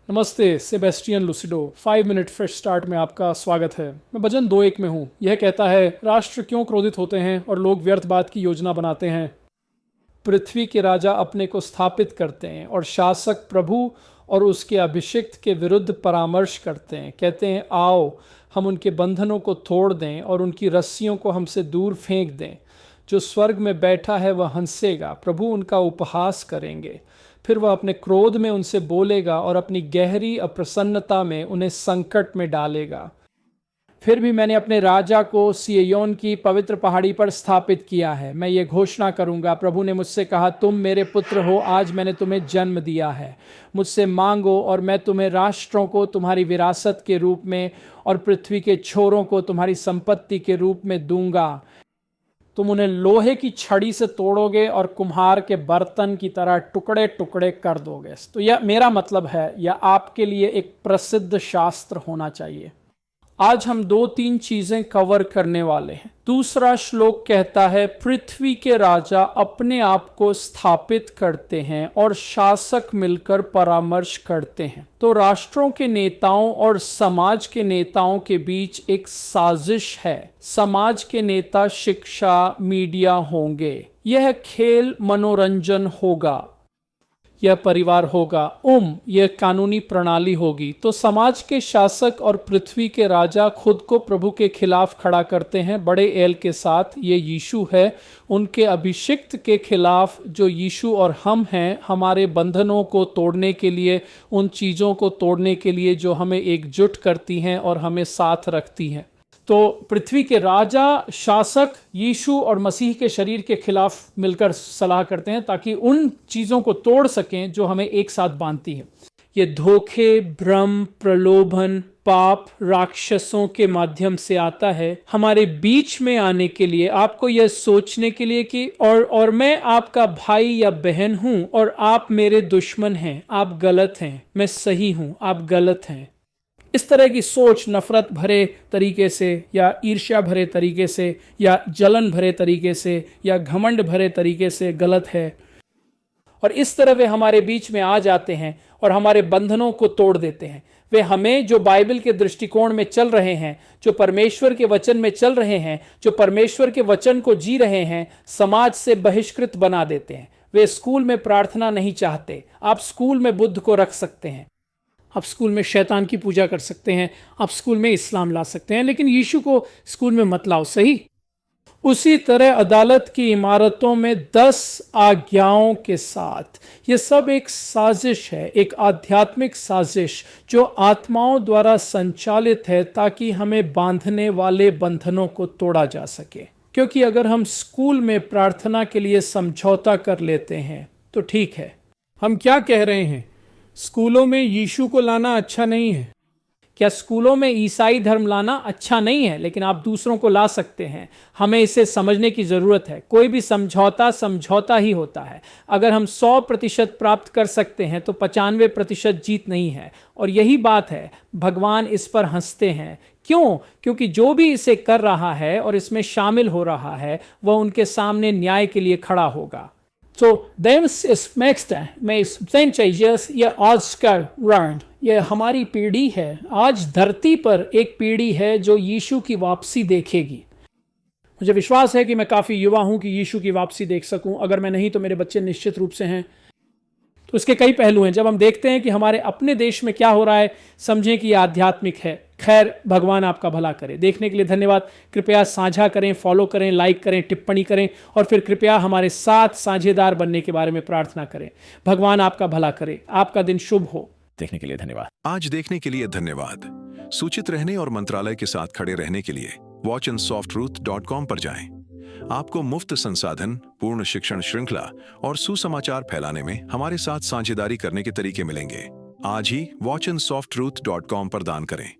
नमस्ते, Sebastian लुसिडो 5 minute fresh start में आपका स्वागत है। मैं भजन 2:1 में हूँ। यह कहता है, राष्ट्र क्यों क्रोधित होते हैं और लोग व्यर्थ बात की योजना बनाते हैं। पृथ्वी के राजा अपने को स्थापित करते हैं और शासक प्रभु और उसके अभिषिक्त के विरुद्ध परामर्श करते हैं। कहते हैं, आओ हम उनके बंधनों को तोड़ दें और उनकी रस्सियों को हमसे दूर फेंक दें। जो स्वर्ग में बैठा है वह हंसेगा, प्रभु उनका उपहास करेंगे। फिर वह अपने क्रोध में उनसे बोलेगा और अपनी गहरी अप्रसन्नता में उन्हें संकट में डालेगा। फिर भी मैंने अपने राजा को सिय्योन की पवित्र पहाड़ी पर स्थापित किया है। मैं ये घोषणा करूंगा, प्रभु ने मुझसे कहा, तुम मेरे पुत्र हो, आज मैंने तुम्हें जन्म दिया है। मुझसे मांगो और मैं तुम्हें राष्ट्रों को तुम्हारी विरासत के रूप में और पृथ्वी के छोरों को तुम्हारी संपत्ति के रूप में दूंगा। तुम उन्हें लोहे की छड़ी से तोड़ोगे और कुम्हार के बर्तन की तरह टुकड़े टुकड़े कर दोगे। तो यह मेरा मतलब है, यह आपके लिए एक प्रसिद्ध शास्त्र होना चाहिए। आज हम 2-3 चीजें कवर करने वाले हैं। दूसरा श्लोक कहता है, पृथ्वी के राजा अपने आप को स्थापित करते हैं और शासक मिलकर परामर्श करते हैं। तो राष्ट्रों के नेताओं और समाज के नेताओं के बीच एक साजिश है। समाज के नेता शिक्षा, मीडिया होंगे। यह खेल मनोरंजन होगा, यह परिवार होगा, यह कानूनी प्रणाली होगी। तो समाज के शासक और पृथ्वी के राजा खुद को प्रभु के खिलाफ खड़ा करते हैं, बड़े एल के साथ। ये यीशु है, उनके अभिषिक्त के खिलाफ जो यीशु और हम हैं, हमारे बंधनों को तोड़ने के लिए, उन चीज़ों को तोड़ने के लिए जो हमें एकजुट करती हैं और हमें साथ रखती हैं। तो पृथ्वी के राजा, शासक यीशु और मसीह के शरीर के खिलाफ मिलकर सलाह करते हैं ताकि उन चीज़ों को तोड़ सकें जो हमें एक साथ बांधती हैं। ये धोखे, भ्रम, प्रलोभन, पाप राक्षसों के माध्यम से आता है हमारे बीच में आने के लिए, आपको यह सोचने के लिए कि और मैं आपका भाई या बहन हूं और आप मेरे दुश्मन हैं, आप गलत हैं, मैं सही हूं, आप गलत हैं। इस तरह की सोच नफरत भरे तरीके से या ईर्ष्या भरे तरीके से या जलन भरे तरीके से या घमंड भरे तरीके से गलत है। और इस तरह वे हमारे बीच में आ जाते हैं और हमारे बंधनों को तोड़ देते हैं। वे हमें जो बाइबल के दृष्टिकोण में चल रहे हैं, जो परमेश्वर के वचन में चल रहे हैं, जो परमेश्वर के वचन को जी रहे हैं, समाज से बहिष्कृत बना देते हैं। वे स्कूल में प्रार्थना नहीं चाहते। आप स्कूल में बुद्ध को रख सकते हैं, आप स्कूल में शैतान की पूजा कर सकते हैं, आप स्कूल में इस्लाम ला सकते हैं, लेकिन यीशु को स्कूल में मत लाओ, सही। उसी तरह अदालत की इमारतों में 10 आज्ञाओं के साथ यह सब एक साजिश है, एक आध्यात्मिक साजिश जो आत्माओं द्वारा संचालित है ताकि हमें बांधने वाले बंधनों को तोड़ा जा सके। क्योंकि अगर हम स्कूल में प्रार्थना के लिए समझौता कर लेते हैं तो ठीक है। हम क्या कह रहे हैं? स्कूलों में यीशु को लाना अच्छा नहीं है। क्या स्कूलों में ईसाई धर्म लाना अच्छा नहीं है? लेकिन आप दूसरों को ला सकते हैं। हमें इसे समझने की ज़रूरत है। कोई भी समझौता ही होता है। अगर हम 100% प्राप्त कर सकते हैं तो 95% जीत नहीं है। और यही बात है, भगवान इस पर हंसते हैं। क्यों? क्योंकि जो भी इसे कर रहा है और इसमें शामिल हो रहा है वह उनके सामने न्याय के लिए खड़ा होगा। So, dem ist nächste, ये ऑस्कर रैंड, ये हमारी पीढ़ी है। आज धरती पर एक पीढ़ी है जो यीशु की वापसी देखेगी। मुझे विश्वास है कि मैं काफ़ी युवा हूं कि यीशु की वापसी देख सकूं। अगर मैं नहीं तो मेरे बच्चे निश्चित रूप से हैं। तो इसके कई पहलू हैं। जब हम देखते हैं कि हमारे अपने देश में क्या हो रहा है, समझें कि यह आध्यात्मिक है। खैर, भगवान आपका भला करे। देखने के लिए धन्यवाद। कृपया साझा करें, फॉलो करें, लाइक करें, टिप्पणी करें और फिर कृपया हमारे साथ साझेदार बनने के बारे में प्रार्थना करें। भगवान आपका भला करे। आपका दिन शुभ हो। देखने के लिए धन्यवाद। आज देखने के लिए धन्यवाद। सूचित रहने और मंत्रालय के साथ खड़े रहने के लिए watchandsofttruth.com पर जाएं। आपको मुफ्त संसाधन, पूर्ण शिक्षण श्रृंखला और सुसमाचार फैलाने में हमारे साथ साझेदारी करने के तरीके मिलेंगे। आज ही watchandsofttruth.com पर दान करें।